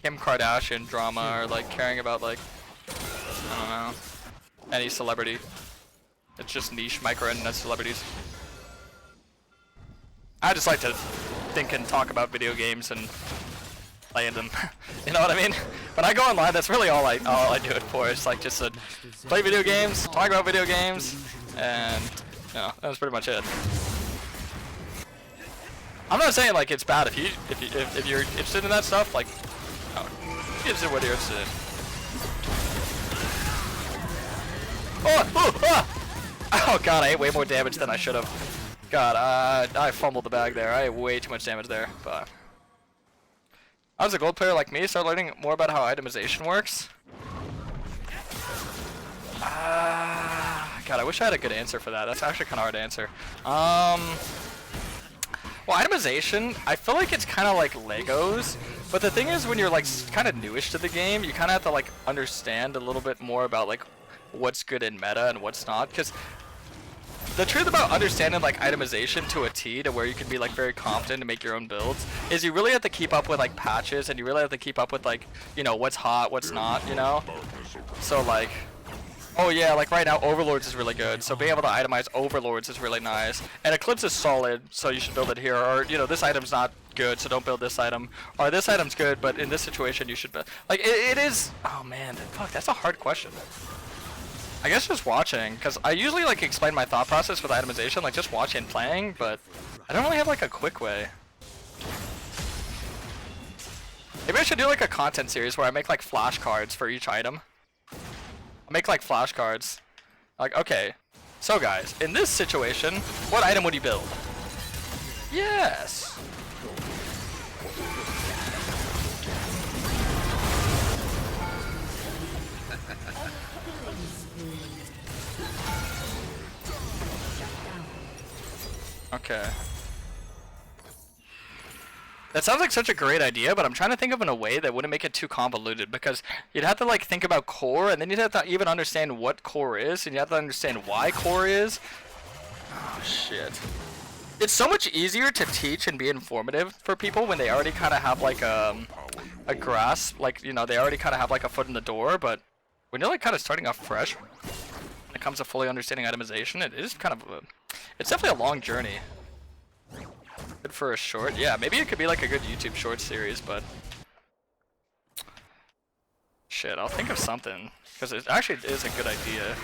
Kim Kardashian drama or like caring about like, I don't know, any celebrity. It's just niche micro internet celebrities. I just like to think and talk about video games and play in them. You know what I mean? When I go online, that's really all I do it for. It's like just to play video games, talk about video games, and you know, that's pretty much it. I'm not saying like it's bad if you're interested in that stuff. Like, no, interested in what you're interested in. Oh god, I ate way more damage than I should have. God, I fumbled the bag there. I ate way too much damage there. But I was a gold player like me, start learning more about how itemization works. God, I wish I had a good answer for that. That's actually kind of hard to answer. Well, itemization, I feel like it's kind of like Legos, but the thing is when you're like kind of newish to the game, you kind of have to like understand a little bit more about like what's good in meta and what's not, because the truth about understanding like itemization to a T to where you can be like very confident and make your own builds is you really have to keep up with like patches, and you really have to keep up with like, you know, what's hot, what's not, you know? So like, oh yeah, like right now Overlords is really good, so being able to itemize Overlords is really nice. And Eclipse is solid, so you should build it here. Or, you know, this item's not good, so don't build this item. Or this item's good, but in this situation you should build. Like, it is, oh man, fuck, that's a hard question. I guess just watching, because I usually like explain my thought process with itemization, like just watching and playing, but I don't really have like a quick way. Maybe I should do like a content series where I make like flashcards for each item. Make like flashcards. Like, okay, so guys, in this situation, what item would you build? Yes. Okay. That sounds like such a great idea, but I'm trying to think of in a way that wouldn't make it too convoluted, because you'd have to like think about core, and then you'd have to even understand what core is, and you have to understand why core is. Oh shit. It's so much easier to teach and be informative for people when they already kind of have like a grasp, like, you know, they already kind of have like a foot in the door, but when you're like kind of starting off fresh, when it comes to fully understanding itemization, it is kind of it's definitely a long journey. Good for a short. Yeah, maybe it could be like a good YouTube short series, but shit, I'll think of something, because it actually is a good idea.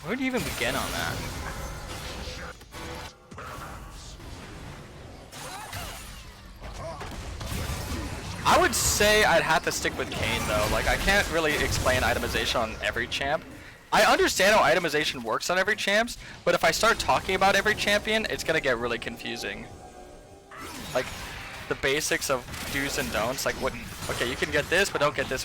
Where do you even begin on that? I would say I'd have to stick with Kayn though. Like, I can't really explain itemization on every champ. I understand how itemization works on every champs, but if I start talking about every champion, it's gonna get really confusing. Like, the basics of do's and don'ts, like what, okay, you can get this, but don't get this with,